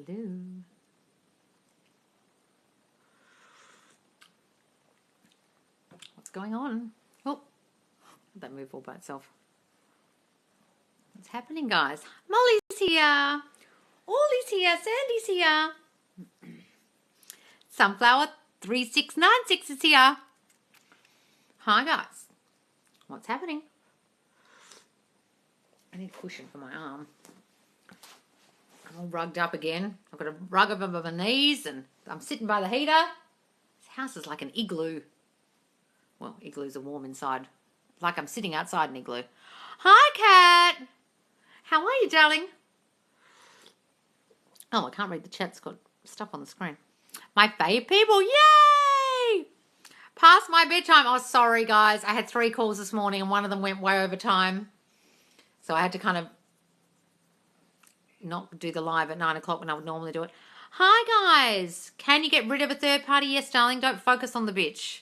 Hello. What's going on? Oh, that move all by itself. What's happening, guys? Molly's here. Ollie's here. Sandy's here. Sunflower 3696 is here. Hi, guys. What's happening? I need a cushion for my arm. I'm all rugged up again. I've got a rug over my knees and I'm sitting by the heater. This house is like an igloo. Well, igloos are warm inside. Like I'm sitting outside an igloo. Hi, Kat. How are you, darling? Oh, I can't read the chat. It's got stuff on the screen. My fave people. Yay! Past my bedtime. Oh, sorry, guys. I had 3 calls this morning and one of them went way over time. So I had to kind of not do the live at 9 o'clock when I would normally do it. Hi, guys. Can you get rid of a third party? Yes, darling. Don't focus on the bitch.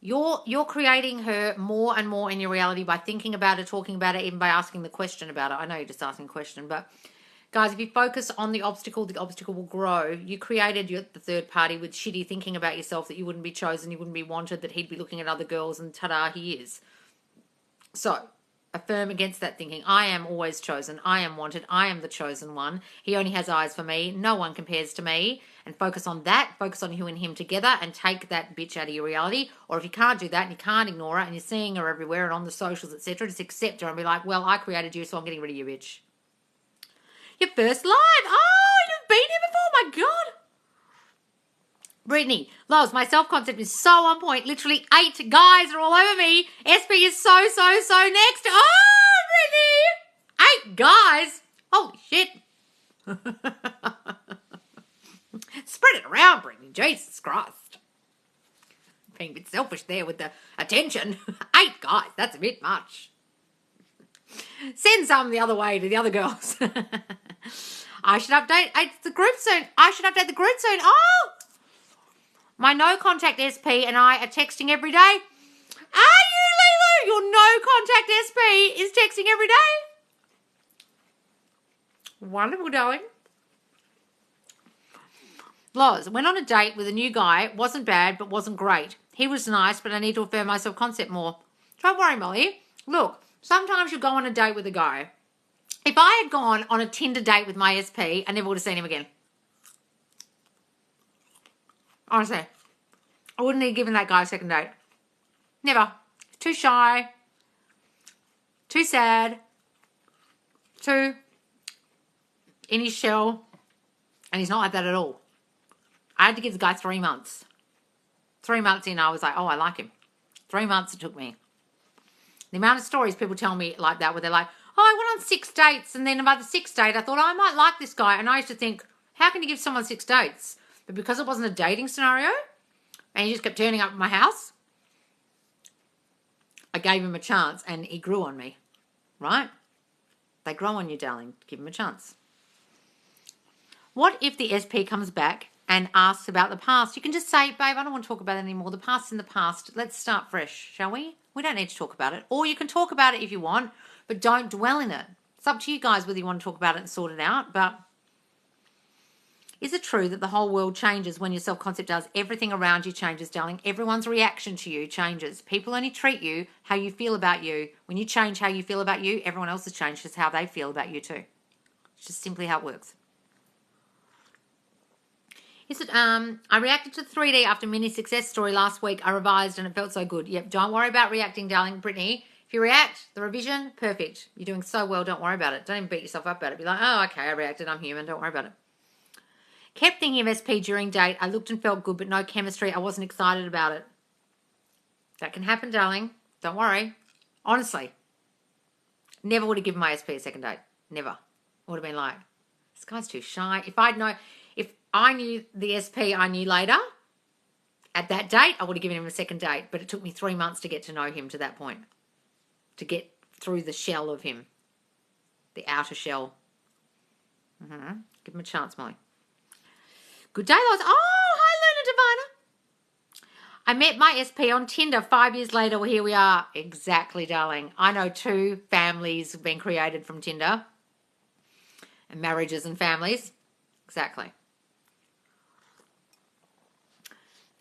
You're creating her more and more in your reality by thinking about it, talking about it, even by asking the question about it. I know you're just asking a question, but guys, if you focus on the obstacle will grow. You created the third party with shitty thinking about yourself that you wouldn't be chosen, you wouldn't be wanted, that he'd be looking at other girls, and ta-da, he is. So affirm against that thinking. I am always chosen. I am wanted. I am the chosen one. He only has eyes for me. No one compares to me. And focus on that. Focus on you and him together and take that bitch out of your reality. Or if you can't do that and you can't ignore her and you're seeing her everywhere and on the socials, etc., just accept her and be like, well, I created you, so I'm getting rid of you, bitch. Your first live. Oh, you've been here before. My God. Brittany, Loves, my self-concept is so on point. Literally 8 guys are all over me. SP is so next. Oh, Brittany. 8 guys. Holy shit. Spread it around, Brittany. Jesus Christ. Being a bit selfish there with the attention. 8 guys. That's a bit much. Send some the other way to the other girls. I should update the group soon. Oh! My no contact SP and I are texting every day. Are you, Lilo? Your no contact SP is texting every day. Wonderful, darling. Loz, went on a date with a new guy. Wasn't bad, but wasn't great. He was nice, but I need to affirm my self-concept more. Don't worry, Molly. Look, sometimes you go on a date with a guy. If I had gone on a Tinder date with my SP, I never would have seen him again. Honestly, I wouldn't have given that guy a second date. Never. Too shy. Too sad. Too in his shell. And he's not like that at all. I had to give the guy 3 months. 3 months in, I was like, oh, I like him. 3 months it took me. The amount of stories people tell me like that where they're like, oh, I went on 6 dates. And then by the 6th date, I thought, oh, I might like this guy. And I used to think, how can you give someone 6 dates? But because it wasn't a dating scenario, and he just kept turning up at my house, I gave him a chance and he grew on me, right? They grow on you, darling. Give him a chance. What if the SP comes back and asks about the past? You can just say, babe, I don't want to talk about it anymore. The past's in the past. Let's start fresh, shall we? We don't need to talk about it. Or you can talk about it if you want, but don't dwell in it. It's up to you guys whether you want to talk about it and sort it out, but is it true that the whole world changes when your self-concept does? Everything around you changes, darling. Everyone's reaction to you changes. People only treat you how you feel about you. When you change how you feel about you, everyone else has changed just how they feel about you too. It's just simply how it works. Is it, I reacted to the 3D after mini success story last week. I revised and it felt so good. Yep, don't worry about reacting, darling. Brittany, if you react, the revision, perfect. You're doing so well. Don't worry about it. Don't even beat yourself up about it. Be like, oh, okay, I reacted. I'm human. Don't worry about it. Kept thinking of SP during date. I looked and felt good, but no chemistry. I wasn't excited about it. That can happen, darling. Don't worry. Honestly, never would have given my SP a second date. Never. I would have been like, this guy's too shy. If I knew the SP I knew later, at that date, I would have given him a second date. But it took me 3 months to get to know him to that point. To get through the shell of him. The outer shell. Give him a chance, Molly. Good day, Loz. Oh, hi, Luna Divina. I met my SP on Tinder 5 years later. Well, here we are. Exactly, darling. I know 2 families have been created from Tinder. And marriages and families. Exactly.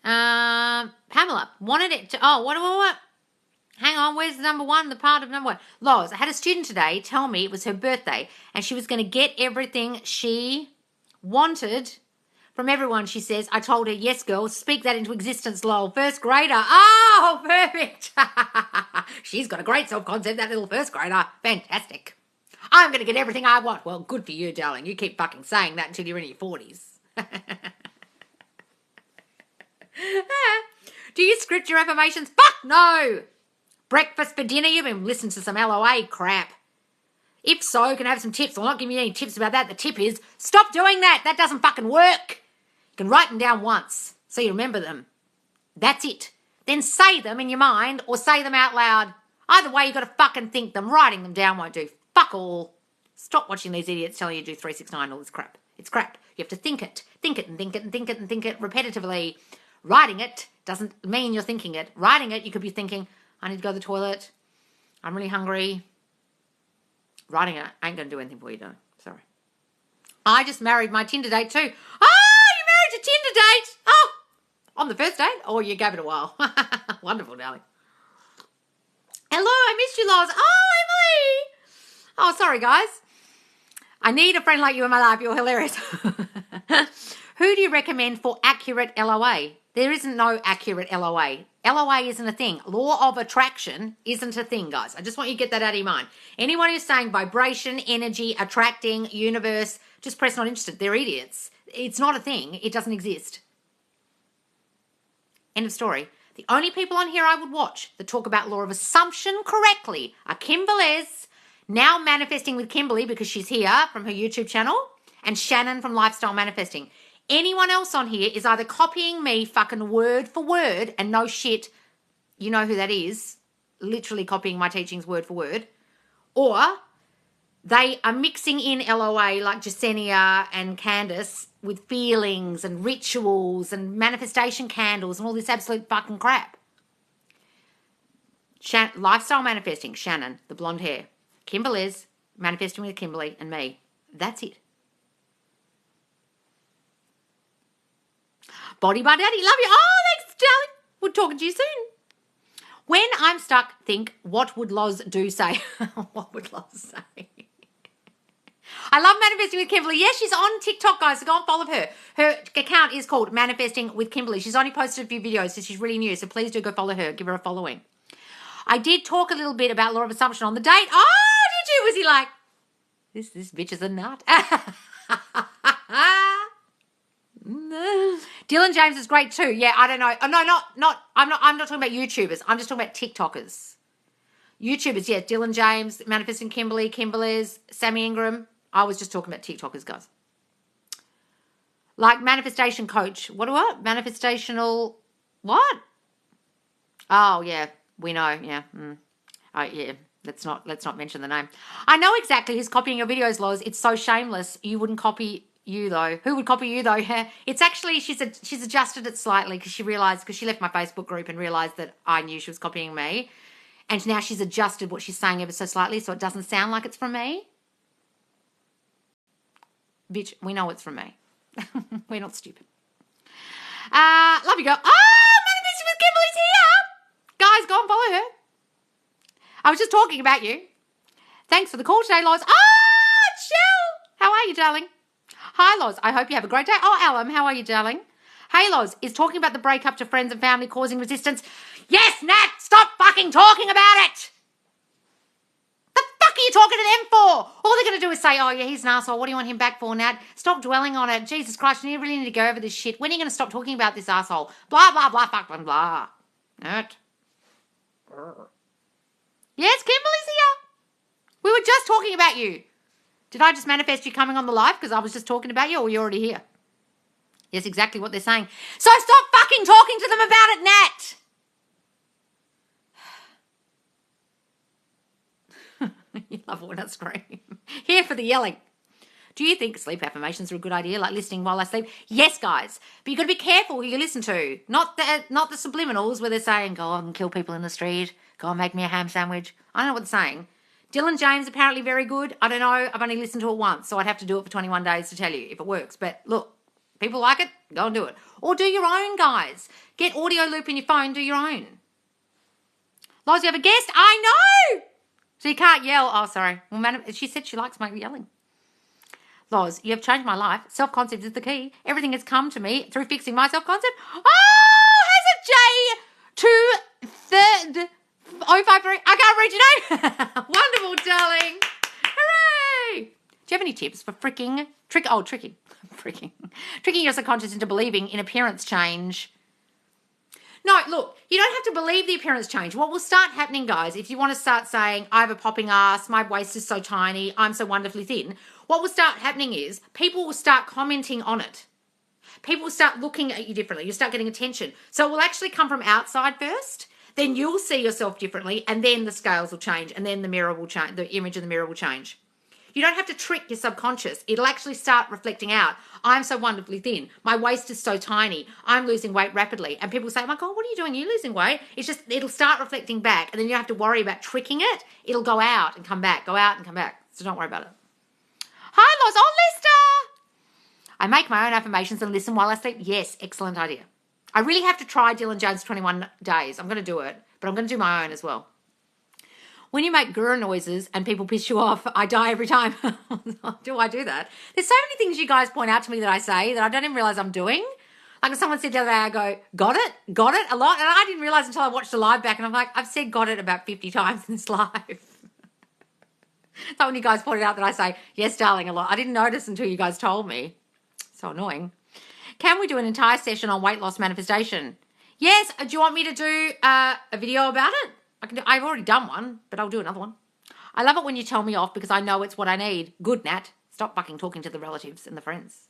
Pamela wanted it to. Oh, what? Hang on, where's the number one? The part of number one. Loz, I had a student today tell me it was her birthday and she was going to get everything she wanted from everyone, she says. I told her, yes, girl, speak that into existence, lol. First grader. Oh, perfect. She's got a great self-concept, that little first grader. Fantastic. I'm going to get everything I want. Well, good for you, darling. You keep fucking saying that until you're in your 40s. Do you script your affirmations? Fuck no. Breakfast for dinner? You've been listening to some LOA crap. If so, can I have some tips? I'm not giving you any tips about that. The tip is, stop doing that. That doesn't fucking work. You can write them down once so you remember them. That's it. Then say them in your mind or say them out loud. Either way, you've got to fucking think them. Writing them down won't do. Fuck all. Stop watching these idiots telling you to do 369, all this crap. It's crap. You have to think it. Think it and think it and think it and think it repetitively. Writing it doesn't mean you're thinking it. Writing it, you could be thinking, I need to go to the toilet. I'm really hungry. Writing it ain't going to do anything for you, though. Sorry. I just married my Tinder date too. Oh, you married your Tinder date? Oh, on the first date? Or you gave it a while? Wonderful, darling. Hello, I missed you, Loz. Oh, Emily. Oh, sorry, guys. I need a friend like you in my life. You're hilarious. Who do you recommend for accurate LOA? There isn't no accurate LOA. LOA isn't a thing. Law of attraction isn't a thing, guys. I just want you to get that out of your mind. Anyone who's saying vibration, energy, attracting, universe, just press not interested. They're idiots. It's not a thing. It doesn't exist. End of story. The only people on here I would watch that talk about law of assumption correctly are Kim Velez, now manifesting with Kimberly because she's here from her YouTube channel, and Shannon from Lifestyle Manifesting. Anyone else on here is either copying me fucking word for word, and no shit, you know who that is, literally copying my teachings word for word, or they are mixing in LOA like Jasenia and Candace with feelings and rituals and manifestation candles and all this absolute fucking crap. Lifestyle Manifesting, Shannon, the blonde hair. Kim Velez, manifesting with Kimberly and me. That's it. Body by Daddy, love you. Oh, thanks, darling. We'll talk to you soon. When I'm stuck, think, what would Loz do say? What would Loz say? I love Manifesting with Kimberly. Yes, she's on TikTok, guys, so go and follow her. Her account is called Manifesting with Kimberly. She's only posted a few videos, so she's really new, so please do go follow her. Give her a following. I did talk a little bit about law of assumption on the date. Oh, did you? Was he like, this bitch is a nut? Dylan James is great too. Yeah, I don't know. No, I'm not talking about YouTubers. I'm just talking about TikTokers. YouTubers, yeah. Dylan James, Manifesting Kimberly, Kimberly's, Sammy Ingram. I was just talking about TikTokers, guys. Like manifestation coach. What? Manifestational what? Oh, yeah. We know, yeah. Oh, yeah. Let's not mention the name. I know exactly who's copying your videos, Loz. It's so shameless. You wouldn't copy you, though. Who would copy you, though? It's actually, she's adjusted it slightly because she left my Facebook group and realised that I knew she was copying me. And now she's adjusted what she's saying ever so slightly so it doesn't sound like it's from me. Bitch, we know it's from me. We're not stupid. Love you, girl. Oh, Manifesting with Kimberly's here. Guys, go and follow her. I was just talking about you. Thanks for the call today, Loz. Oh, Jill. How are you, darling? Hi, Loz. I hope you have a great day. Oh, Alan, how are you, darling? Hey, Loz, is talking about the breakup to friends and family causing resistance? Yes, Nat, stop fucking talking about it. The fuck are you talking to them for? All they're going to do is say, oh, yeah, he's an asshole. What do you want him back for, Nat? Stop dwelling on it. Jesus Christ, you really need to go over this shit. When are you going to stop talking about this asshole? Blah, blah, blah, fuck, blah, blah. Nat. Yes, Kimberly's here. We were just talking about you. Did I just manifest you coming on the live because I was just talking about you, or you're already here? Yes, exactly what they're saying. So stop fucking talking to them about it, Nat. You love it when I scream. Here for the yelling. Do you think sleep affirmations are a good idea, like listening while I sleep? Yes, guys. But you've got to be careful who you listen to. Not the subliminals where they're saying, go and kill people in the street. Go and make me a ham sandwich. I don't know what they're saying. Dylan James, apparently very good. I don't know. I've only listened to it once, so I'd have to do it for 21 days to tell you if it works. But look, people like it, go and do it. Or do your own, guys. Get audio loop in your phone, do your own. Loz, you have a guest? I know! So you can't yell. Oh, sorry. Well, she said she likes my yelling. Loz, you have changed my life. Self-concept is the key. Everything has come to me through fixing my self-concept. Oh, has a J 053. I can't read your name. Wonderful, darling. Hooray. Do you have any tips for tricking your subconscious into believing in appearance change? No, look, you don't have to believe the appearance change. What will start happening, guys, if you want to start saying, I have a popping ass, my waist is so tiny, I'm so wonderfully thin, what will start happening is people will start commenting on it. People will start looking at you differently. You'll start getting attention. So it will actually come from outside first. Then you'll see yourself differently, and then the scales will change, and then the mirror will change, the image in the mirror will change. You don't have to trick your subconscious. It'll actually start reflecting out. I'm so wonderfully thin. My waist is so tiny. I'm losing weight rapidly. And people say, oh my God, what are you doing? You're losing weight. It's just, it'll start reflecting back, and then you don't have to worry about tricking it. It'll go out and come back, go out and come back. So don't worry about it. Hi, Loz. Oh, Lester. I make my own affirmations and listen while I sleep. Yes, excellent idea. I really have to try Dylan Jones 21 days. I'm going to do it, but I'm going to do my own as well. When you make grr noises and people piss you off, I die every time. Do I do that? There's so many things you guys point out to me that I say that I don't even realize I'm doing. Like someone said the other day, I go, got it a lot. And I didn't realize until I watched the live back, and I'm like, I've said got it about 50 times in this live. So when you guys pointed out that I say, yes, darling, a lot. I didn't notice until you guys told me. So annoying. Can we do an entire session on weight loss manifestation? Yes. Do you want me to do a video about it? I've already done one, but I'll do another one. I love it when you tell me off because I know it's what I need. Good, Nat. Stop fucking talking to the relatives and the friends.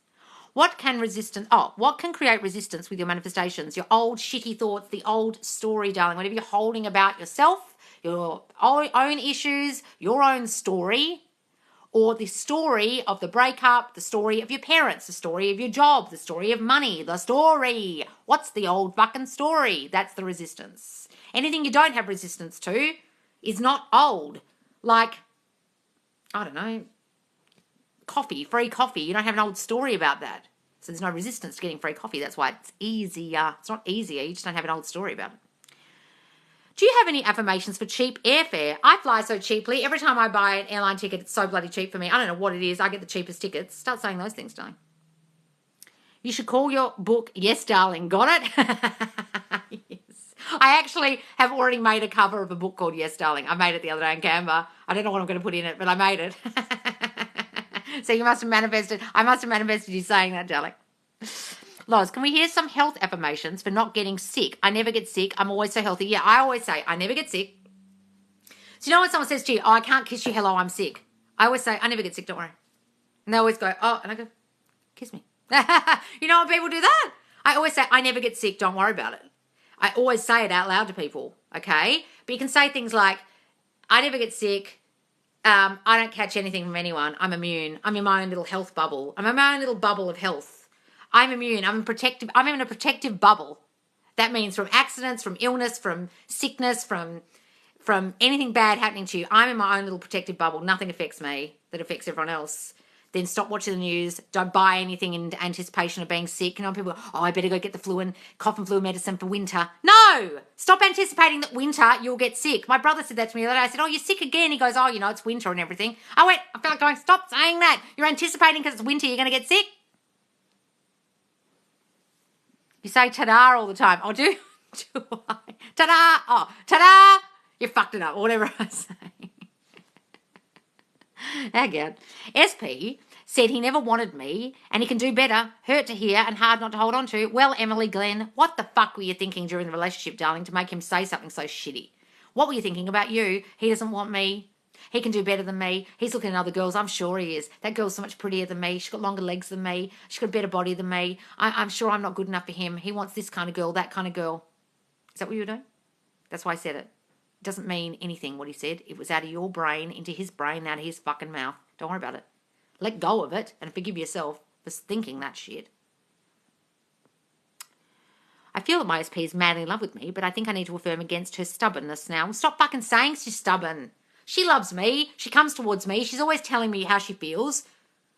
What can create resistance with your manifestations? Your old shitty thoughts, the old story, darling. Whatever you're holding about yourself, your own issues, your own story, or the story of the breakup, the story of your parents, the story of your job, the story of money, the story. What's the old fucking story? That's the resistance. Anything you don't have resistance to is not old. Like, I don't know, free coffee. You don't have an old story about that. So there's no resistance to getting free coffee. That's why it's easier. It's not easier. You just don't have an old story about it. Do you have any affirmations for cheap airfare? I fly so cheaply. Every time I buy an airline ticket, it's so bloody cheap for me. I don't know what it is. I get the cheapest tickets. Start saying those things, darling. You should call your book, Yes, Darling. Got it? Yes. I actually have already made a cover of a book called Yes, Darling. I made it the other day in Canva. I don't know what I'm going to put in it, but I made it. So you must have manifested. I must have manifested you saying that, darling. Loz, can we hear some health affirmations for not getting sick? I never get sick. I'm always so healthy. Yeah, I always say I never get sick. So you know when someone says to you, oh, I can't kiss you, hello, I'm sick. I always say, I never get sick, don't worry. And they always go, oh, and I go, kiss me. You know when people do that? I always say, I never get sick, don't worry about it. I always say it out loud to people, okay? But you can say things like, I never get sick. I don't catch anything from anyone. I'm immune. I'm in my own little health bubble. I'm in my own little bubble of health. I'm immune. I'm in a protective bubble. That means from accidents, from illness, from sickness, from anything bad happening to you. I'm in my own little protective bubble. Nothing affects me that affects everyone else. Then stop watching the news. Don't buy anything in anticipation of being sick. You know, people go, oh, I better go get the cough and flu medicine for winter. No! Stop anticipating that winter you'll get sick. My brother said that to me the other day. I said, oh, you're sick again. He goes, oh, you know, it's winter and everything. I felt like going, stop saying that. You're anticipating because it's winter you're going to get sick. You say ta-da all the time. Oh, do I? Ta-da! Oh, ta-da! You fucked it up, or whatever I say. Again, SP said he never wanted me and he can do better, hurt to hear and hard not to hold on to. Well, Emily Glenn, what the fuck were you thinking during the relationship, darling, to make him say something so shitty? What were you thinking about you? He doesn't want me. He can do better than me. He's looking at other girls. I'm sure he is. That girl's so much prettier than me. She's got longer legs than me. She's got a better body than me. I'm sure I'm not good enough for him. He wants this kind of girl, that kind of girl. Is that what you were doing? That's why I said it. It doesn't mean anything what he said. It was out of your brain into his brain, out of his fucking mouth. Don't worry about it. Let go of it and forgive yourself for thinking that shit. I feel that my SP is madly in love with me, but I think I need to affirm against her stubbornness now. Stop fucking saying she's stubborn. She loves me. She comes towards me. She's always telling me how she feels.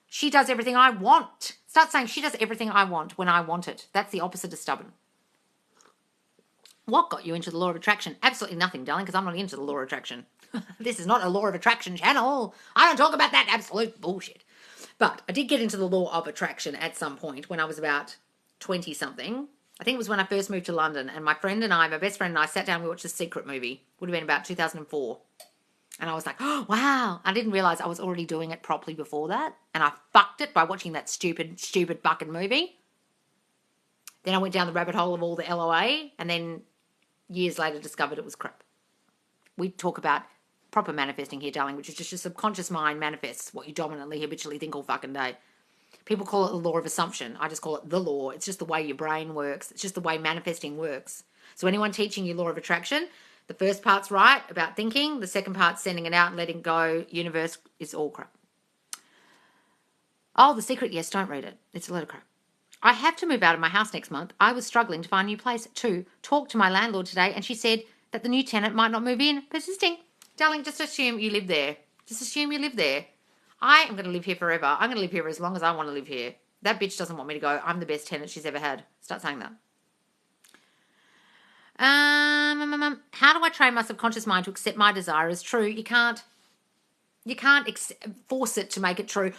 She does everything I want. Start saying she does everything I want when I want it. That's the opposite of stubborn. What got you into the law of attraction? Absolutely nothing, darling, because I'm not into the law of attraction. This is not a law of attraction channel. I don't talk about that absolute bullshit. But I did get into the law of attraction at some point when I was about 20-something. I think it was when I first moved to London, and my best friend and I sat down and we watched The Secret movie. Would have been about 2004. And I was like, oh, wow. I didn't realise I was already doing it properly before that. And I fucked it by watching that stupid fucking movie. Then I went down the rabbit hole of all the LOA, and then years later discovered it was crap. We talk about proper manifesting here, darling, which is just your subconscious mind manifests what you dominantly, habitually think all fucking day. People call it the law of assumption. I just call it the law. It's just the way your brain works. It's just the way manifesting works. So anyone teaching you law of attraction, the first part's right about thinking. The second part's sending it out and letting go. Universe is all crap. Oh, The Secret, yes, don't read it. It's a load of crap. I have to move out of my house next month. I was struggling to find a new place too. Talked to my landlord today and she said that the new tenant might not move in. Persisting. Darling, just assume you live there. Just assume you live there. I am going to live here forever. I'm going to live here as long as I want to live here. That bitch doesn't want me to go. I'm the best tenant she's ever had. Start saying that. How do I train my subconscious mind to accept my desire as true? You can't force it to make it true.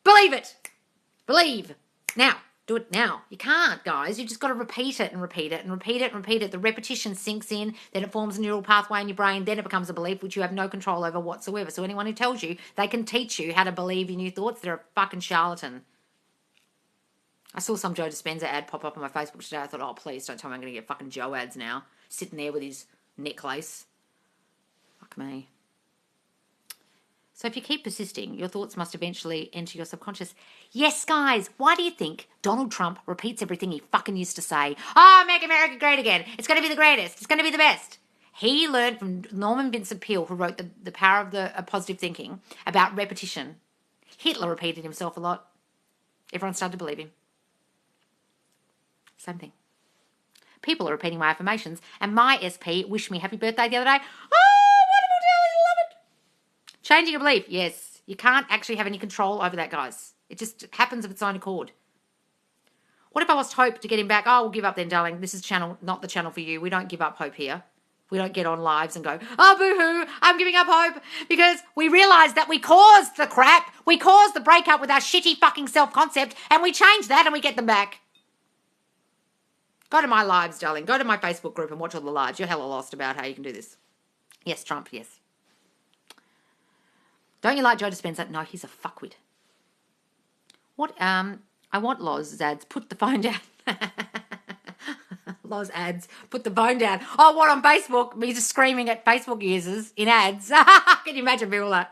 Believe it. Believe. Now. Do it now. You can't, guys. You just got to repeat it and repeat it and repeat it and repeat it. The repetition sinks in, then it forms a neural pathway in your brain, then it becomes a belief which you have no control over whatsoever. So anyone who tells you they can teach you how to believe your new thoughts, they're a fucking charlatan. I saw some Joe Dispenza ad pop up on my Facebook today. I thought, oh, please don't tell me I'm going to get fucking Joe ads now. Sitting there with his necklace. Fuck me. So if you keep persisting, your thoughts must eventually enter your subconscious. Yes, guys, why do you think Donald Trump repeats everything he fucking used to say? Oh, make America great again. It's going to be the greatest. It's going to be the best. He learned from Norman Vincent Peale, who wrote The Power of Positive Thinking, about repetition. Hitler repeated himself a lot. Everyone started to believe him. Same thing. People are repeating my affirmations, and my SP wished me happy birthday the other day. Oh, wonderful, darling, love it. Changing a belief, yes. You can't actually have any control over that, guys. It just happens of its own accord. What if I lost hope to get him back? Oh, we'll give up then, darling. This is not the channel for you. We don't give up hope here. We don't get on lives and go, oh, boo-hoo, I'm giving up hope, because we realise that we caused the crap. We caused the breakup with our shitty fucking self-concept, and we change that and we get them back. Go to my lives, darling. Go to my Facebook group and watch all the lives. You're hella lost about how you can do this. Yes, Trump, yes. Don't you like Joe Dispenza? No, he's a fuckwit. What, I want Loz ads. Put the phone down. Loz ads. Put the phone down. Oh, what, on Facebook? Me just screaming at Facebook users in ads. Can you imagine people like,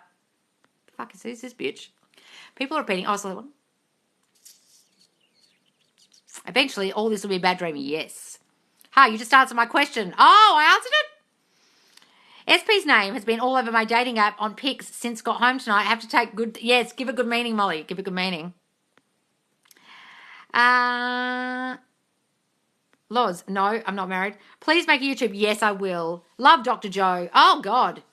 the fuck is this bitch? People are repeating, oh, so that one. Eventually, all this will be bad dreaming. Yes. Hi, you just answered my question. Oh, I answered it? SP's name has been all over my dating app on pics since got home tonight. I have to take good... Yes, give it good meaning, Molly. Give it good meaning. Loz, no, I'm not married. Please make a YouTube. Yes, I will. Love Dr. Joe. Oh, God.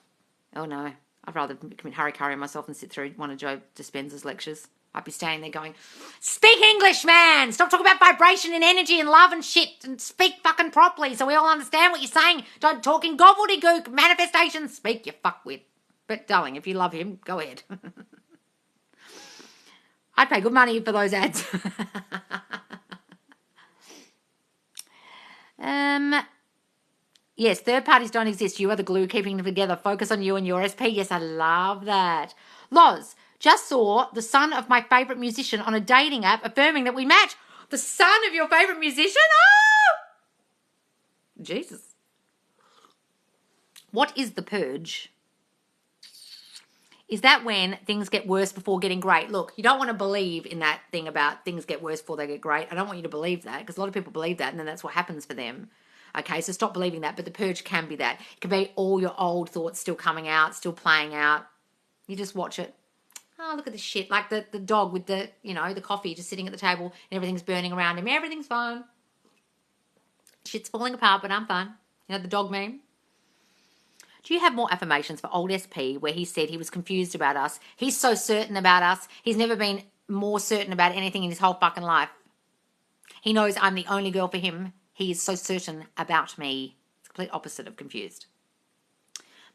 Oh, no. I'd rather commit hurry myself and sit through one of Joe Dispenza's lectures. I'd be standing there going, speak English, man! Stop talking about vibration and energy and love and shit, and speak fucking properly so we all understand what you're saying. Don't talk in gobbledygook, manifestations. Speak, you fuckwit. But, darling, if you love him, go ahead. I'd pay good money for those ads. Yes, third parties don't exist. You are the glue keeping them together. Focus on you and your SP. Yes, I love that. Loz, just saw the son of my favourite musician on a dating app affirming that we match. The son of your favourite musician? Oh! Jesus. What is the purge? Is that when things get worse before getting great? Look, you don't want to believe in that thing about things get worse before they get great. I don't want you to believe that, because a lot of people believe that and then that's what happens for them. Okay, so stop believing that. But the purge can be that. It can be all your old thoughts still coming out, still playing out. You just watch it. Oh, look at this shit. Like the dog with the, the coffee just sitting at the table and everything's burning around him. Everything's fine. Shit's falling apart, but I'm fine. The dog meme. Do you have more affirmations for old SP where he said he was confused about us? He's so certain about us. He's never been more certain about anything in his whole fucking life. He knows I'm the only girl for him. He is so certain about me. It's the complete opposite of confused.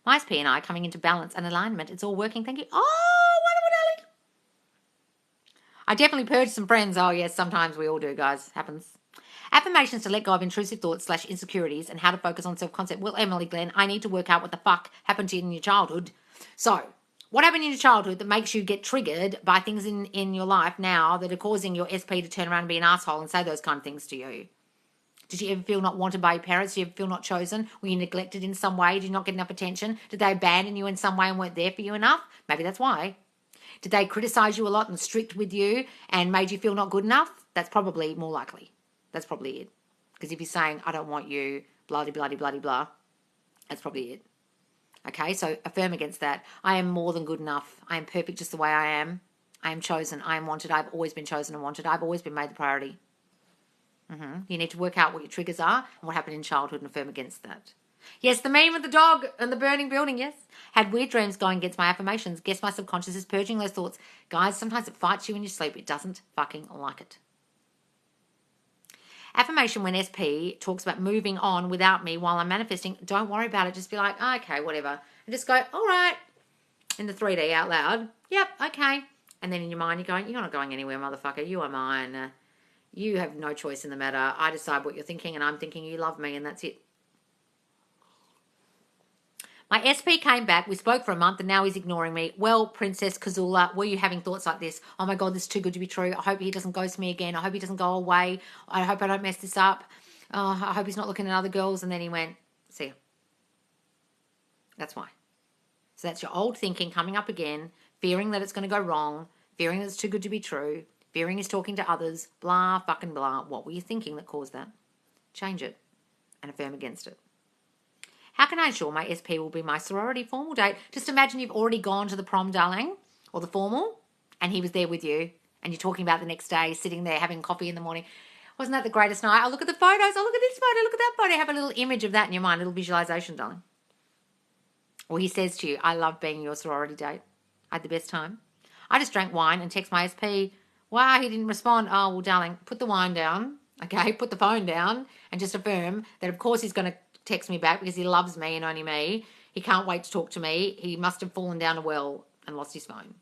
My SP and I coming into balance and alignment. It's all working. Thank you. Oh, wonderful, darling. I definitely purged some friends. Oh, yes, sometimes we all do, guys. Happens. Affirmations to let go of intrusive thoughts / insecurities and how to focus on self-concept. Well, Emily Glenn, I need to work out what the fuck happened to you in your childhood. So, what happened in your childhood that makes you get triggered by things in your life now that are causing your SP to turn around and be an asshole and say those kind of things to you? Did you ever feel not wanted by your parents? Did you ever feel not chosen? Were you neglected in some way? Did you not get enough attention? Did they abandon you in some way and weren't there for you enough? Maybe that's why. Did they criticize you a lot and strict with you and made you feel not good enough? That's probably more likely. That's probably it. Because if you're saying, I don't want you, bloody, bloody, bloody, blah, that's probably it. Okay, so affirm against that. I am more than good enough. I am perfect just the way I am. I am chosen. I am wanted. I've always been chosen and wanted. I've always been made the priority. You need to work out what your triggers are and what happened in childhood and affirm against that. Yes, the meme with the dog and the burning building, yes. Had weird dreams going against my affirmations. Guess my subconscious is purging those thoughts. Guys, sometimes it fights you in your sleep. It doesn't fucking like it. Affirmation when SP talks about moving on without me while I'm manifesting. Don't worry about it. Just be like, oh, okay, whatever. And just go, all right, in the 3D out loud. Yep, okay. And then in your mind, you're going, you're not going anywhere, motherfucker. You are mine. You have no choice in the matter. I decide what you're thinking, and I'm thinking you love me, and that's it. My SP came back. We spoke for a month, and now he's ignoring me. Well, Princess Kazula, were you having thoughts like this? Oh, my God, this is too good to be true. I hope he doesn't ghost me again. I hope he doesn't go away. I hope I don't mess this up. I hope he's not looking at other girls. And then he went, see ya. That's why. So that's your old thinking coming up again, fearing that it's going to go wrong, fearing that it's too good to be true, fearing he's talking to others, blah, fucking blah. What were you thinking that caused that? Change it and affirm against it. How can I ensure my SP will be my sorority formal date? Just imagine you've already gone to the prom, darling, or the formal, and he was there with you, and you're talking about the next day, sitting there having coffee in the morning. Wasn't that the greatest night? Oh, look at the photos. Oh, look at this photo. Look at that photo. Have a little image of that in your mind, a little visualization, darling. Or he says to you, I love being your sorority date. I had the best time. I just drank wine and text my SP. Wow, he didn't respond. Oh, well, darling, put the wine down, okay? Put the phone down and just affirm that, of course, he's going to text me back because he loves me and only me. He can't wait to talk to me. He must have fallen down a well and lost his phone.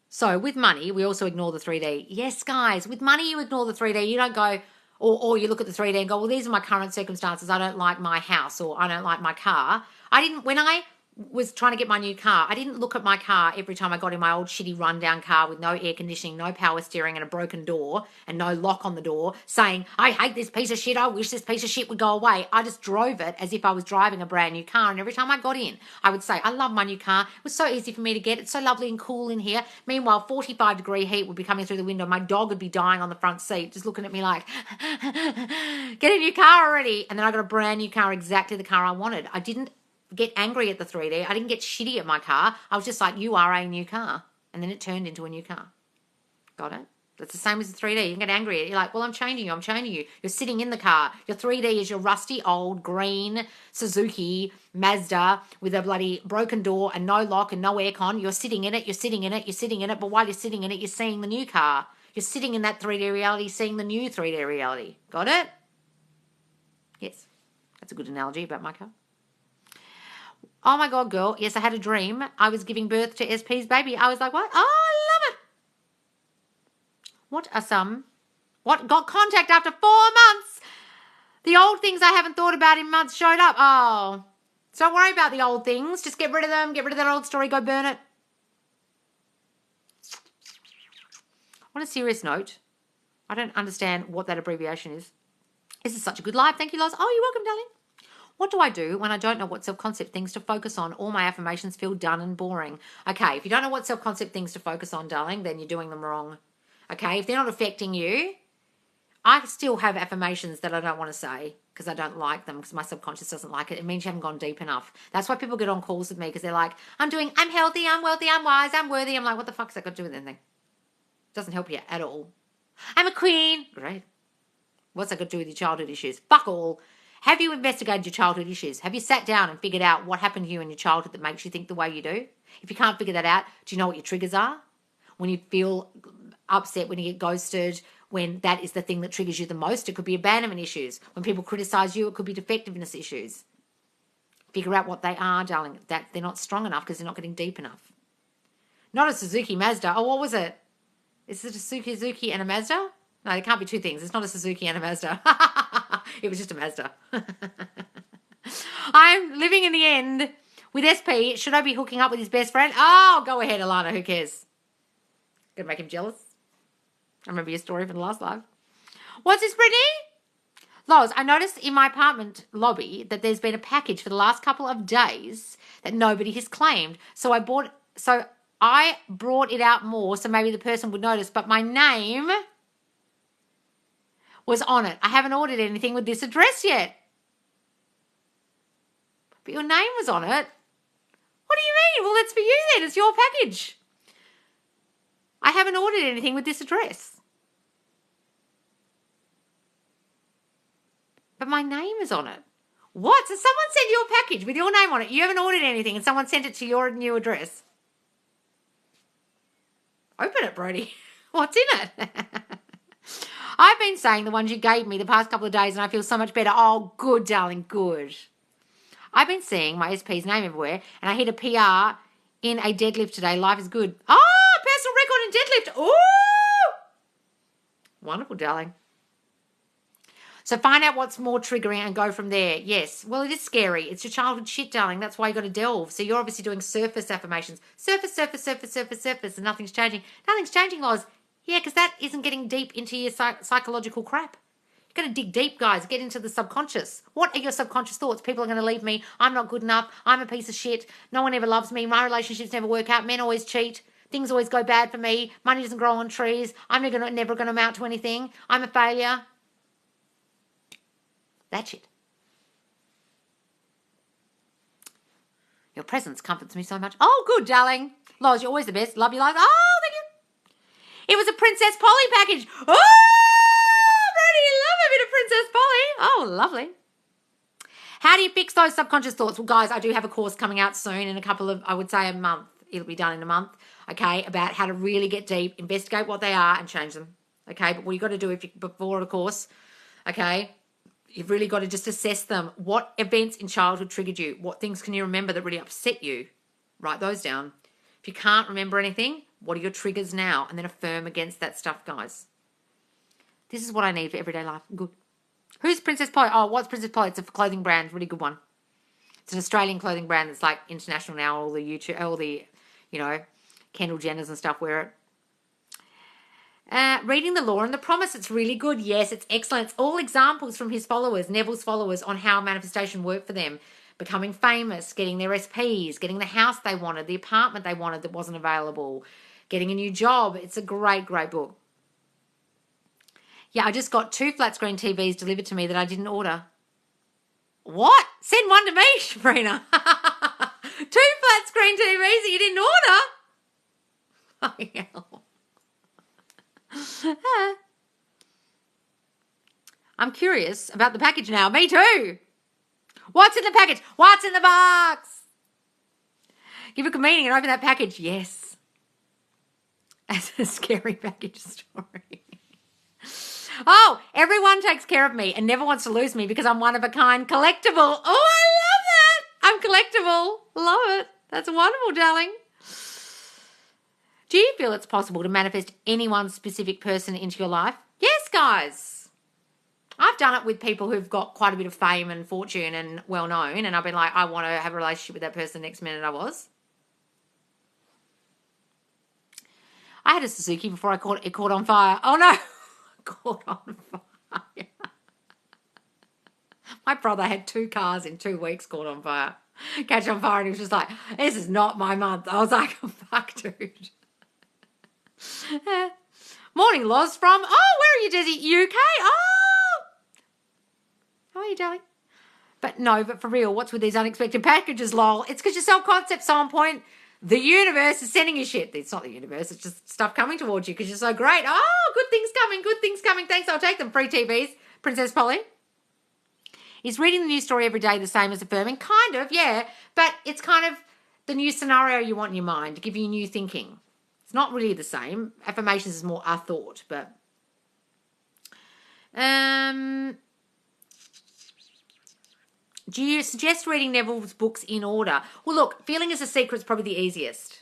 So with money, we also ignore the 3D. Yes, guys, with money, you ignore the 3D. You don't go, or you look at the 3D and go, well, these are my current circumstances. I don't like my house or I don't like my car. When I was trying to get my new car, I didn't look at my car every time I got in my old shitty rundown car with no air conditioning, no power steering and a broken door and no lock on the door saying, I hate this piece of shit. I wish this piece of shit would go away. I just drove it as if I was driving a brand new car. And every time I got in, I would say, I love my new car. It was so easy for me to get. It's so lovely and cool in here. Meanwhile, 45-degree heat would be coming through the window. My dog would be dying on the front seat, just looking at me like, get a new car already. And then I got a brand new car, exactly the car I wanted. I didn't get angry at the 3D. I didn't get shitty at my car. I was just like, you are a new car. And then it turned into a new car. Got it? That's the same as the 3D. You can get angry at it. You're like, well, I'm changing you. I'm changing you. You're sitting in the car. Your 3D is your rusty old green Suzuki Mazda with a bloody broken door and no lock and no aircon. You're sitting in it. You're sitting in it. You're sitting in it. But while you're sitting in it, you're seeing the new car. You're sitting in that 3D reality, seeing the new 3D reality. Got it? Yes. That's a good analogy about my car. Oh my God, girl. Yes, I had a dream. I was giving birth to SP's baby. I was like, what? Oh, I love it. What are some? What? Got contact after 4 months. The old things I haven't thought about in months showed up. Oh, so don't worry about the old things. Just get rid of them. Get rid of that old story. Go burn it. On a serious note, I don't understand what that abbreviation is. This is such a good live. Thank you, Loz. Oh, you're welcome, darling. What do I do when I don't know what self-concept things to focus on? All my affirmations feel done and boring. Okay, if you don't know what self-concept things to focus on, darling, then you're doing them wrong. Okay, if they're not affecting you, I still have affirmations that I don't want to say because I don't like them because my subconscious doesn't like it. It means you haven't gone deep enough. That's why people get on calls with me because they're like, I'm healthy, I'm wealthy, I'm wise, I'm worthy. I'm like, what the fuck's that got to do with anything? It doesn't help you at all. I'm a queen. Great. What's that got to do with your childhood issues? Fuck all. Have you investigated your childhood issues? Have you sat down and figured out what happened to you in your childhood that makes you think the way you do? If you can't figure that out, do you know what your triggers are? When you feel upset, when you get ghosted, when that is the thing that triggers you the most, it could be abandonment issues. When people criticize you, it could be defectiveness issues. Figure out what they are, darling, that they're not strong enough because they're not getting deep enough. Not a Suzuki Mazda. Oh, what was it? Is it a Suzuki and a Mazda? No, it can't be two things. It's not a Suzuki and a Mazda. It was just a Mazda. I'm living in the end with SP. Should I be hooking up with his best friend? Oh, go ahead, Alana. Who cares? Gonna make him jealous. I remember your story from the last live. What's this, Brittany? Loz, I noticed in my apartment lobby that there's been a package for the last couple of days that nobody has claimed. So I brought it out more so maybe the person would notice, but my name was on it. I haven't ordered anything with this address yet. But your name was on it. What do you mean? Well, that's for you then. It's your package. I haven't ordered anything with this address. But my name is on it. What? So someone sent you a package with your name on it. You haven't ordered anything and someone sent it to your new address. Open it, Brody. What's in it? I've been saying the ones you gave me the past couple of days and I feel so much better. Oh, good, darling, good. I've been seeing my SP's name everywhere and I hit a PR in a deadlift today. Life is good. Oh, personal record in deadlift. Ooh! Wonderful, darling. So find out what's more triggering and go from there. Yes. Well, it is scary. It's your childhood shit, darling. That's why you got to delve. So you're obviously doing surface affirmations. Surface, and nothing's changing. Nothing's changing, Loz. Yeah, because that isn't getting deep into your psychological crap. You've got to dig deep, guys. Get into the subconscious. What are your subconscious thoughts? People are going to leave me. I'm not good enough. I'm a piece of shit. No one ever loves me. My relationships never work out. Men always cheat. Things always go bad for me. Money doesn't grow on trees. I'm never going to amount to anything. I'm a failure. That shit. Your presence comforts me so much. Oh, good, darling. Loz, you're always the best. Love you, Loz. Oh, thank you. It was a Princess Polly package. Oh, Brady, love a bit of Princess Polly. Oh, lovely. How do you fix those subconscious thoughts? Well, guys, I do have a course coming out soon in a couple of, I would say a month. It'll be done in a month, okay, about how to really get deep, investigate what they are and change them, okay? But what you've got to do before the course, okay, you've really got to just assess them. What events in childhood triggered you? What things can you remember that really upset you? Write those down. If you can't remember anything, what are your triggers now? And then affirm against that stuff, guys. This is what I need for everyday life. Good. Who's Princess Polly? Oh, what's Princess Polly? It's a clothing brand. Really good one. It's an Australian clothing brand that's like international now. All the Kendall Jenners and stuff wear it. Reading the Law and the Promise, it's really good. Yes, it's excellent. It's all examples from his followers, Neville's followers, on how manifestation worked for them. Becoming famous, getting their SPs, getting the house they wanted, the apartment they wanted that wasn't available, getting a new job. It's a great, great book. Yeah, I just got 2 flat screen TVs delivered to me that I didn't order. What? Send one to me, Sabrina. 2 flat screen TVs that you didn't order? Oh, hell. I'm curious about the package now. Me too. What's in the package? What's in the box? Give a good meaning and open that package. Yes. As a scary package story. Oh, everyone takes care of me and never wants to lose me because I'm one of a kind collectible. Oh, I love that. I'm collectible. Love it. That's wonderful, darling. Do you feel it's possible to manifest any one specific person into your life? Yes, guys. I've done it with people who've got quite a bit of fame and fortune and well-known, and I've been like, I want to have a relationship with that person. Next minute I was. I had a Suzuki before it caught on fire. Oh, no. Caught on fire. My brother had 2 cars in 2 weeks caught on fire. Catch on fire, and he was just like, this is not my month. I was like, fuck, dude. Morning, Loz from, where are you, Desi? UK? Oh! How are you, darling? But for real, what's with these unexpected packages, lol? It's because your self-concept's so on point. The universe is sending you shit. It's not the universe. It's just stuff coming towards you because you're so great. Oh, good things coming. Good things coming. Thanks. I'll take them. Free TVs. Princess Polly. Is reading the news story every day the same as affirming? Kind of, yeah. But it's kind of the new scenario you want in your mind to give you new thinking. It's not really the same. Affirmations is more a thought, but... Do you suggest reading Neville's books in order? Well, look, Feeling is a Secret is probably the easiest.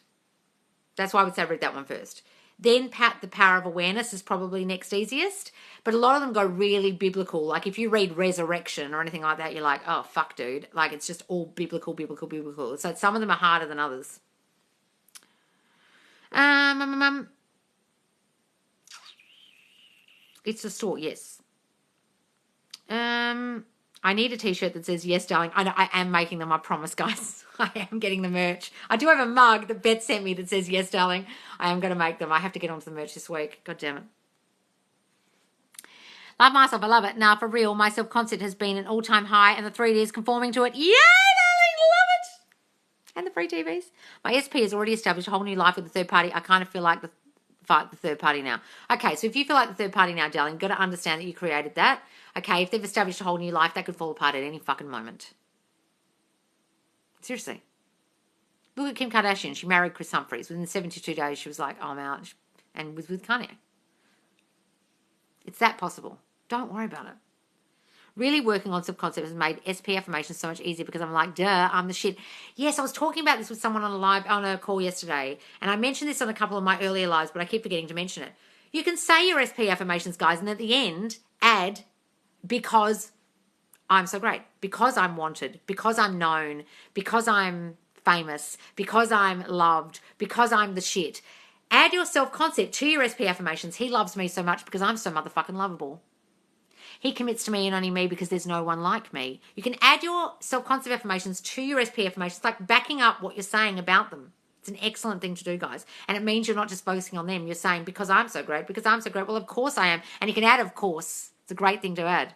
That's why I would say read that one first. Then The Power of Awareness is probably next easiest. But a lot of them go really biblical. Like if you read Resurrection or anything like that, you're like, oh, fuck, dude. Like it's just all biblical. So some of them are harder than others. It's a store, yes. I need a t-shirt that says, yes, darling. I am making them, I promise, guys. I am getting the merch. I do have a mug that Beth sent me that says, yes, darling. I am going to make them. I have to get onto the merch this week. God damn it. Love myself. I love it. Now, for real, my self-concept has been an all-time high and the 3D is conforming to it. Yay, darling. Love it. And the free TVs. My SP has already established a whole new life with the third party. I kind of feel like the third party now. Okay, so if you feel like the third party now, darling, you've got to understand that you created that. Okay, if they've established a whole new life, that could fall apart at any fucking moment. Seriously. Look at Kim Kardashian. She married Chris Humphries. Within 72 days, she was like, oh, I'm out. And was with Kanye. It's that possible. Don't worry about it. Really working on subconcept has made SP affirmations so much easier because I'm like, duh, I'm the shit. Yes, I was talking about this with someone on a call yesterday, and I mentioned this on a couple of my earlier lives, but I keep forgetting to mention it. You can say your SP affirmations, guys, and at the end, add, because I'm so great, because I'm wanted, because I'm known, because I'm famous, because I'm loved, because I'm the shit. Add your self-concept to your SP affirmations. He loves me so much because I'm so motherfucking lovable. He commits to me and only me because there's no one like me. You can add your self-concept affirmations to your SP affirmations, like backing up what you're saying about them. It's an excellent thing to do, guys. And it means you're not just focusing on them. You're saying, because I'm so great, because I'm so great. Well, of course I am. And you can add, of course. It's a great thing to add.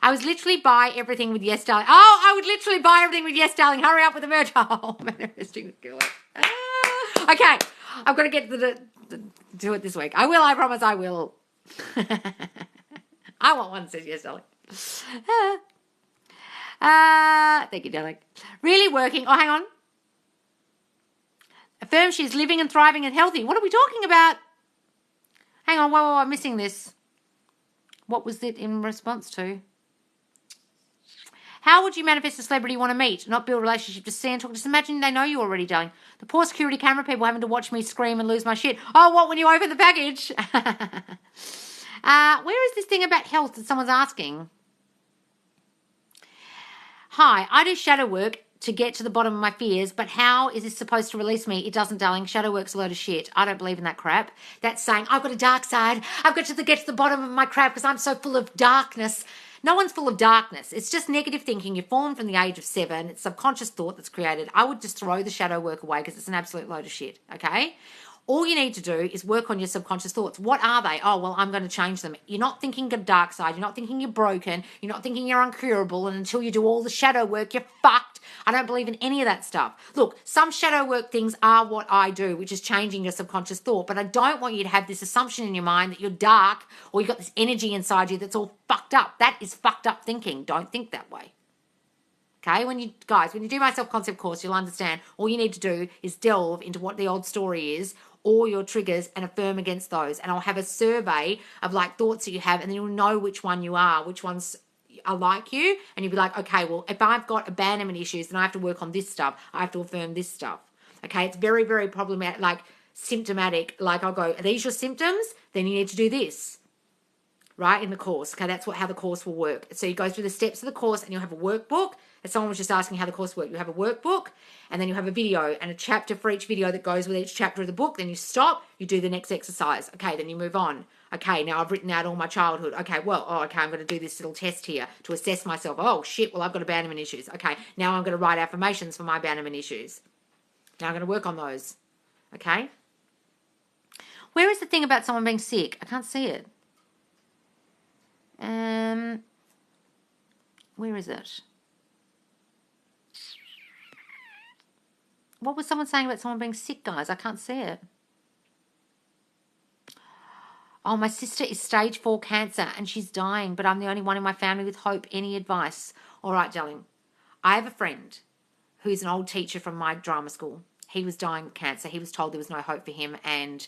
I was literally buy everything with yes, darling. Oh, I would literally buy everything with yes, darling. Hurry up with the merch. Oh, manifesting would kill it. Okay, I've got to get to do it this week. I will, I promise I will. I want one that says yes, darling. Thank you, darling. Really working. Oh, hang on. Affirm she's living and thriving and healthy. What are we talking about? Hang on. Whoa, I'm missing this. What was it in response to? How would you manifest a celebrity you want to meet? Not build a relationship, just see and talk. Just imagine they know you already, darling. The poor security camera people having to watch me scream and lose my shit. Oh, what, when you open the package? Where is this thing about health that someone's asking? Hi, I do shadow work to get to the bottom of my fears, but how is this supposed to release me? It doesn't, darling. Shadow work's a load of shit. I don't believe in that crap. That's saying, I've got a dark side. I've got to get to the bottom of my crap because I'm so full of darkness. No one's full of darkness. It's just negative thinking. You're formed from the age of 7. It's subconscious thought that's created. I would just throw the shadow work away because it's an absolute load of shit, okay? All you need to do is work on your subconscious thoughts. What are they? Oh, well, I'm going to change them. You're not thinking a dark side. You're not thinking you're broken. You're not thinking you're uncurable. And until you do all the shadow work, you're fucked. I don't believe in any of that stuff. Look, some shadow work things are what I do, which is changing your subconscious thought. But I don't want you to have this assumption in your mind that you're dark or you've got this energy inside you that's all fucked up. That is fucked up thinking. Don't think that way. Okay, when you do my self-concept course, you'll understand all you need to do is delve into what the old story is, all your triggers, and affirm against those. And I'll have a survey of like thoughts that you have, and then you'll know which one you are, which ones are like you. And you'll be like, okay, well, if I've got abandonment issues, then I have to work on this stuff. I have to affirm this stuff. Okay, it's very, very problematic, like symptomatic. Like I'll go, are these your symptoms? Then you need to do this. Right, in the course. Okay, that's how the course will work. So you go through the steps of the course and you'll have a workbook. And someone was just asking how the course works. You have a workbook and then you have a video and a chapter for each video that goes with each chapter of the book. Then you stop, you do the next exercise. Okay, then you move on. Okay, now I've written out all my childhood. Okay, okay, I'm going to do this little test here to assess myself. Oh, shit, well, I've got abandonment issues. Okay, now I'm going to write affirmations for my abandonment issues. Now I'm going to work on those. Okay? Where is the thing about someone being sick? I can't see it. Where is it? What was someone saying about someone being sick, guys? I can't see it. Oh, my sister is stage 4 cancer and she's dying, but I'm the only one in my family with hope. Any advice? All right, darling. I have a friend who's an old teacher from my drama school. He was dying of cancer. He was told there was no hope for him and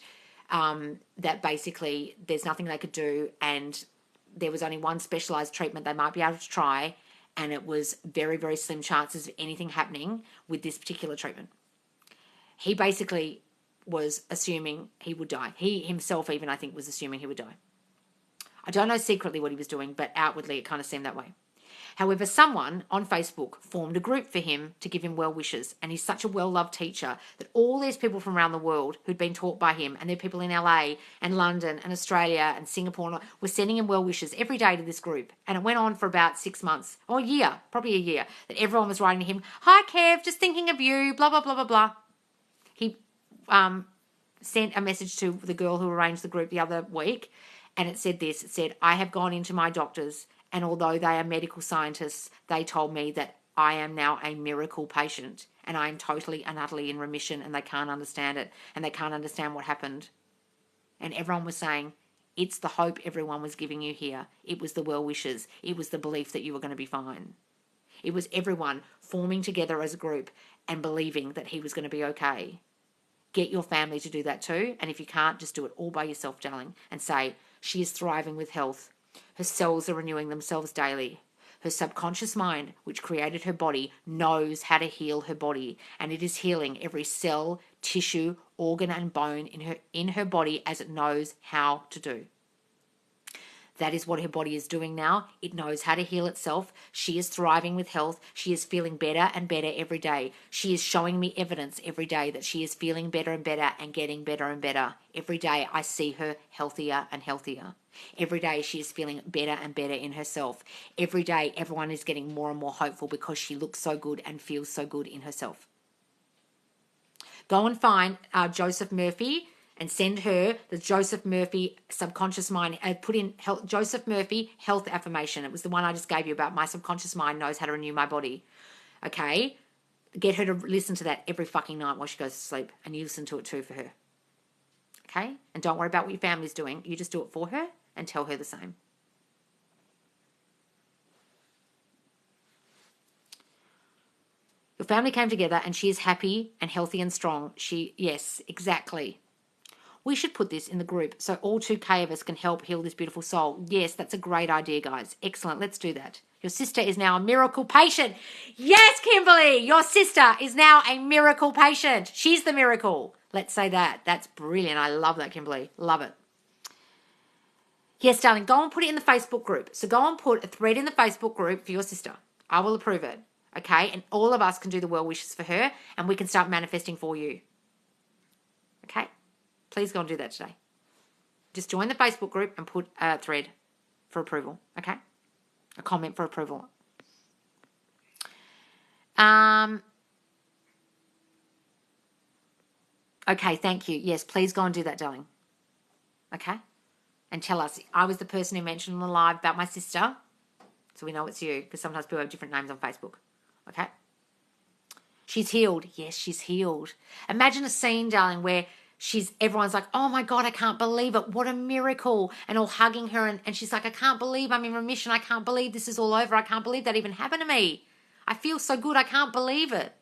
that basically there's nothing they could do and there was only one specialised treatment they might be able to try, and it was very, very slim chances of anything happening with this particular treatment. He basically was assuming he would die. He himself even, I think, was assuming he would die. I don't know secretly what he was doing, but outwardly it kind of seemed that way. However, someone on Facebook formed a group for him to give him well wishes, and he's such a well-loved teacher that all these people from around the world who'd been taught by him, and they're people in LA and London and Australia and Singapore, were sending him well wishes every day to this group. And it went on for about 6 months, or a year, probably a year, that everyone was writing to him, "Hi Kev, just thinking of you, blah, blah, blah, blah, blah." He sent a message to the girl who arranged the group the other week, and it said this. It said, "I have gone into my doctors, and although they are medical scientists, they told me that I am now a miracle patient, and I am totally and utterly in remission, and they can't understand it, and they can't understand what happened." And everyone was saying, it's the hope everyone was giving you here. It was the well wishes. It was the belief that you were going to be fine. It was everyone forming together as a group and believing that he was going to be okay. Get your family to do that too. And if you can't, just do it all by yourself, darling, and say, she is thriving with health. Her cells are renewing themselves daily. Her subconscious mind, which created her body, knows how to heal her body, and it is healing every cell, tissue, organ, and bone in her body as it knows how to do. That is what her body is doing now. It knows how to heal itself. She is thriving with health. She is feeling better and better every day. She is showing me evidence every day that she is feeling better and better and getting better and better. Every day I see her healthier and healthier. Every day she is feeling better and better in herself. Every day everyone is getting more and more hopeful because she looks so good and feels so good in herself. Go and find Joseph Murphy and send her the Joseph Murphy subconscious mind. Put in Joseph Murphy health affirmation. It was the one I just gave you about my subconscious mind knows how to renew my body. Okay? Get her to listen to that every fucking night while she goes to sleep. And you listen to it too for her. Okay? And don't worry about what your family's doing. You just do it for her and tell her the same. Your family came together and she is happy and healthy and strong. Yes, exactly. We should put this in the group so all 2K of us can help heal this beautiful soul. Yes, that's a great idea, guys. Excellent. Let's do that. Your sister is now a miracle patient. Yes, Kimberly, your sister is now a miracle patient. She's the miracle. Let's say that. That's brilliant. I love that, Kimberly. Love it. Yes, darling, go and put it in the Facebook group. So go and put a thread in the Facebook group for your sister. I will approve it. Okay? And all of us can do the well wishes for her and we can start manifesting for you. Okay? Please go and do that today. Just join the Facebook group and put a thread for approval, okay? A comment for approval. Okay, thank you. Yes, please go and do that, darling. Okay? And tell us. I was the person who mentioned on the live about my sister, so we know it's you, because sometimes people have different names on Facebook. Okay? She's healed. Yes, she's healed. Imagine a scene, darling, where everyone's like, oh my God, I can't believe it. What a miracle. And all hugging her. And she's like, I can't believe I'm in remission. I can't believe this is all over. I can't believe that even happened to me. I feel so good. I can't believe it.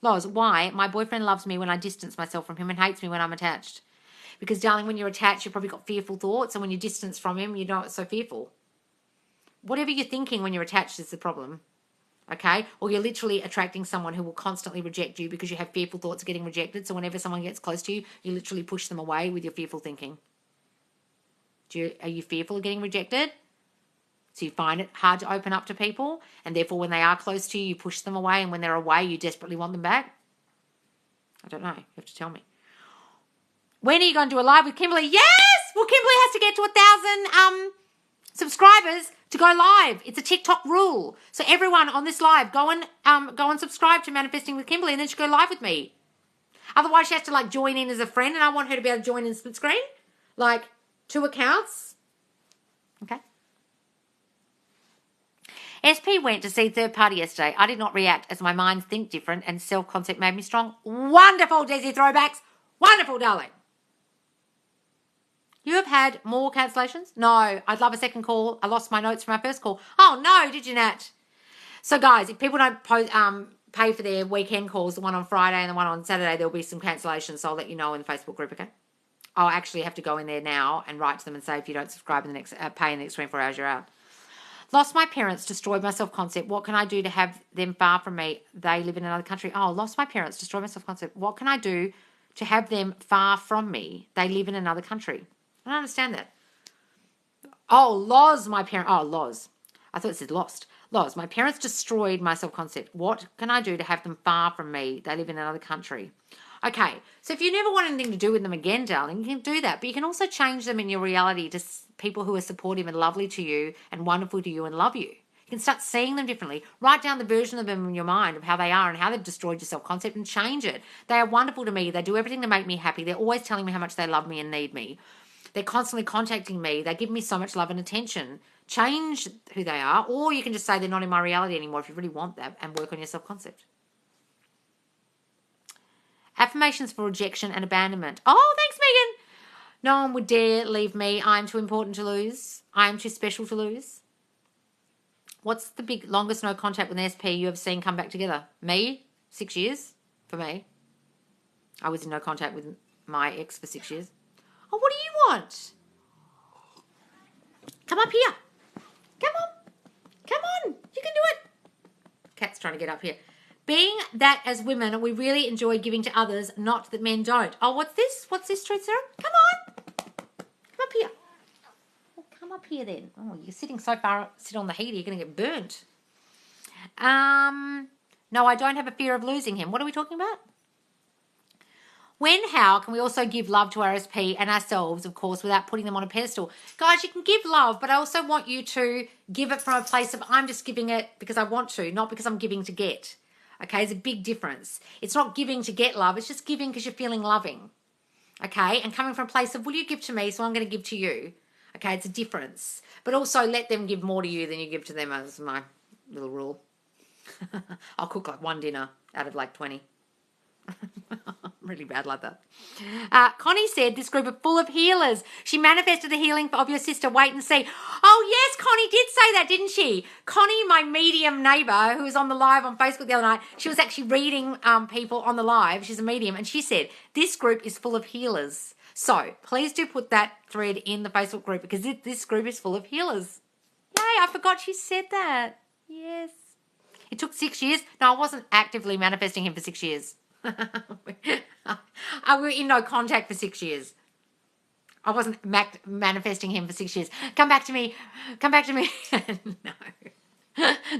Loz, why? My boyfriend loves me when I distance myself from him and hates me when I'm attached. Because, darling, when you're attached, you've probably got fearful thoughts. And when you distance from him, you're not so fearful. Whatever you're thinking when you're attached is the problem. Okay? Or you're literally attracting someone who will constantly reject you because you have fearful thoughts of getting rejected. So whenever someone gets close to you, you literally push them away with your fearful thinking. Are you fearful of getting rejected? So you find it hard to open up to people, and therefore when they are close to you, you push them away, and when they're away, you desperately want them back? I don't know. You have to tell me. When are you going to do a live with Kimberly? Yes! Well, Kimberly has to get to 1,000 subscribers to go live. It's a TikTok rule. So everyone on this live, go and subscribe to Manifesting with Kimberly, and then she'll go live with me. Otherwise, she has to join in as a friend, and I want her to be able to join in split screen, 2 accounts. Okay. SP went to see Third Party yesterday. I did not react as my mind think different and self-concept made me strong. Wonderful, Desi Throwbacks. Wonderful, darling. You have had more cancellations? No. I'd love a second call. I lost my notes from our first call. Oh, no, did you, Nat? So, guys, if people don't pay for their weekend calls, the one on Friday and the one on Saturday, there'll be some cancellations. So I'll let you know in the Facebook group, okay? I'll actually have to go in there now and write to them and say, if you don't subscribe in the next, pay in the next 24 hours, you're out. Lost my parents, destroyed my self-concept. What can I do to have them far from me? They live in another country. Oh, lost my parents, destroyed my self-concept. What can I do to have them far from me? They live in another country. I don't understand that. Oh, Loz, my parent. Oh, Loz. I thought it said lost. Loz, my parents destroyed my self-concept. What can I do to have them far from me? They live in another country. Okay, so if you never want anything to do with them again, darling, you can do that. But you can also change them in your reality to people who are supportive and lovely to you and wonderful to you and love you. You can start seeing them differently. Write down the version of them in your mind of how they are and how they've destroyed your self-concept and change it. They are wonderful to me. They do everything to make me happy. They're always telling me how much they love me and need me. They're constantly contacting me. They give me so much love and attention. Change who they are, or you can just say they're not in my reality anymore if you really want that and work on your self-concept. Affirmations for rejection and abandonment. Oh, thanks, Megan. No one would dare leave me. I am too important to lose. I am too special to lose. What's the longest no contact with an SP you have seen come back together? Me? 6 years for me. I was in no contact with my ex for 6 years. Oh, what do you want? Come up here. Come on. Come on. You can do it. Cat's trying to get up here. Being that as women, we really enjoy giving to others, not that men don't. Oh, what's this? What's this, Truth Serum? Come on. Come up here. Well, come up here then. Oh, you're sitting so far. Sit on the heater. You're going to get burnt. No, I don't have a fear of losing him. What are we talking about? How can we also give love to our SP and ourselves, of course, without putting them on a pedestal? Guys, you can give love, but I also want you to give it from a place of I'm just giving it because I want to, not because I'm giving to get. Okay, it's a big difference. It's not giving to get love. It's just giving because you're feeling loving. Okay, and coming from a place of, will you give to me, so I'm going to give to you. Okay, it's a difference. But also let them give more to you than you give to them, as my little rule. I'll cook like one dinner out of like 20. Really bad like that. Connie said this group are full of healers. She manifested the healing of your sister. Wait and see. Oh, yes, Connie did say that, didn't she? Connie, my medium neighbour who was on the live on Facebook the other night, she was actually reading people on the live. She's a medium. And she said this group is full of healers. So please do put that thread in the Facebook group because this group is full of healers. Yay, I forgot she said that. Yes. It took 6 years. No, I wasn't actively manifesting him for 6 years. I were in no contact for 6 years. I wasn't manifesting him for 6 years. Come back to me. Come back to me. No.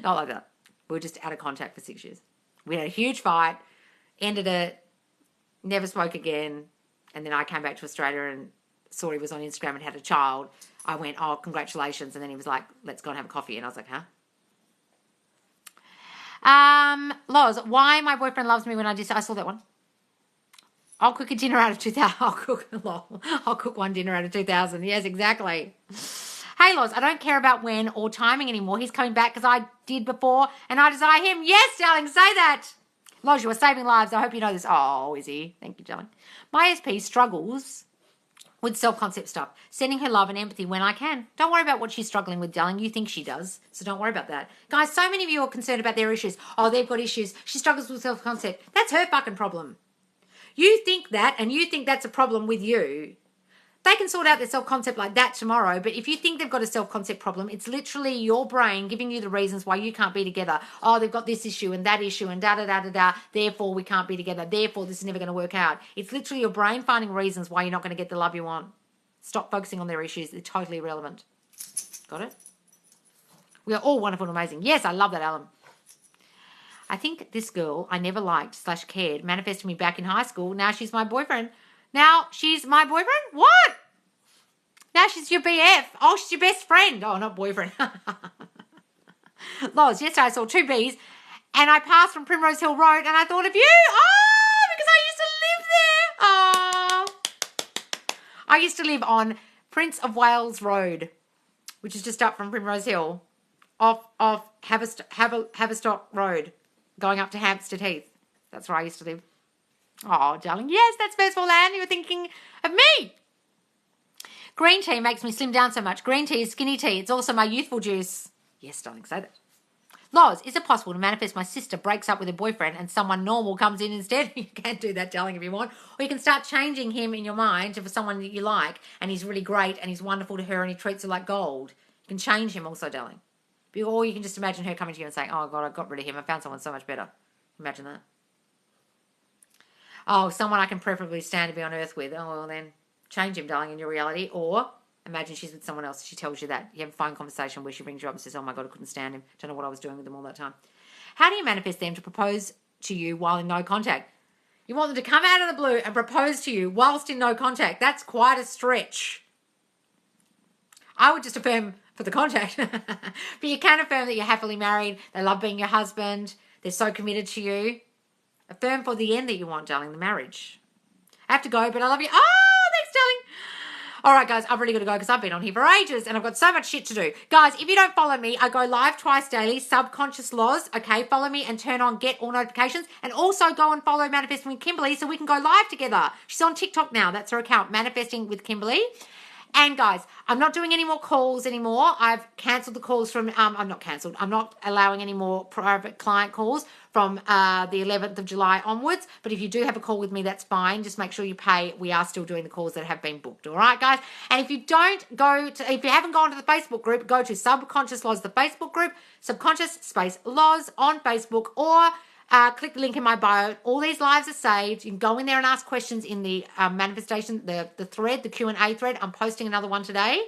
Not like that. We were just out of contact for 6 years. We had a huge fight, ended it, never spoke again. And then I came back to Australia and saw he was on Instagram and had a child. I went, oh, congratulations. And then he was like, let's go and have a coffee. And I was like, huh? Loz, why my boyfriend loves me when I saw that one. I'll cook a dinner out of 2,000. I'll cook one dinner out of 2,000. Yes, exactly. Hey, Loz, I don't care about when or timing anymore. He's coming back because I did before and I desire him. Yes, darling, say that. Loz, you are saving lives. I hope you know this. Oh, is he? Thank you, darling. My SP struggles with self-concept stuff, sending her love and empathy when I can. Don't worry about what she's struggling with, darling. You think she does, so don't worry about that. Guys, so many of you are concerned about their issues. Oh, they've got issues. She struggles with self-concept. That's her fucking problem. You think that, and you think that's a problem with you. They can sort out their self-concept like that tomorrow, but if you think they've got a self-concept problem, it's literally your brain giving you the reasons why you can't be together. Oh, they've got this issue and that issue and da-da-da-da-da, therefore we can't be together, therefore this is never going to work out. It's literally your brain finding reasons why you're not going to get the love you want. Stop focusing on their issues. They're totally irrelevant. Got it? We are all wonderful and amazing. Yes, I love that, Alan. I think this girl I never liked / cared manifested me back in high school. Now she's my boyfriend. Now she's my boyfriend? What? Now she's your BF. Oh, she's your best friend. Oh, not boyfriend. Loz, yesterday I saw 2 bees and I passed from Primrose Hill Road and I thought of you. Oh, because I used to live there. Oh. I used to live on Prince of Wales Road, which is just up from Primrose Hill, off Haverstock Road, going up to Hampstead Heath. That's where I used to live. Oh, darling. Yes, that's First of all, Anne. You were thinking of me. Green tea makes me slim down so much. Green tea is skinny tea. It's also my youthful juice. Yes, darling, say that. Loz, is it possible to manifest my sister breaks up with her boyfriend and someone normal comes in instead? You can do that, darling, if you want. Or you can start changing him in your mind for someone that you like and he's really great and he's wonderful to her and he treats her like gold. You can change him also, darling. Or you can just imagine her coming to you and saying, oh, God, I got rid of him. I found someone so much better. Imagine that. Oh, someone I can preferably stand to be on earth with. Oh, well, then change him, darling, in your reality. Or imagine she's with someone else. She tells you that. You have a phone conversation where she brings you up and says, oh, my God, I couldn't stand him. Don't know what I was doing with him all that time. How do you manifest them to propose to you while in no contact? You want them to come out of the blue and propose to you whilst in no contact. That's quite a stretch. I would just affirm for the contact. But you can affirm that you're happily married. They love being your husband. They're so committed to you. Affirm for the end that you want, darling, the marriage. I have to go, but I love you. Oh, thanks, darling. All right, guys, I've really got to go because I've been on here for ages and I've got so much shit to do. Guys, if you don't follow me, I go live twice daily, Subconscious Laws. Okay, follow me and turn on get all notifications. And also go and follow Manifesting with Kimberly so we can go live together. She's on TikTok now. That's her account, Manifesting with Kimberly. And guys, I'm not doing any more calls anymore. I've cancelled the calls from, I'm not allowing any more private client calls from the 11th of July onwards. But if you do have a call with me, that's fine. Just make sure you pay. We are still doing the calls that have been booked. All right, guys? And if you if you haven't gone to the Facebook group, go to Subconscious Laws, the Facebook group, Subconscious Space Laws on Facebook, or click the link in my bio. All these lives are saved. You can go in there and ask questions in the manifestation, the thread, the Q&A thread. I'm posting another one today.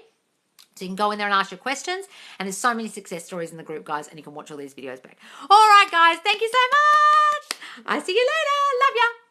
So you can go in there and ask your questions. And there's so many success stories in the group, guys. And you can watch all these videos back. All right, guys. Thank you so much. I see you later. Love ya.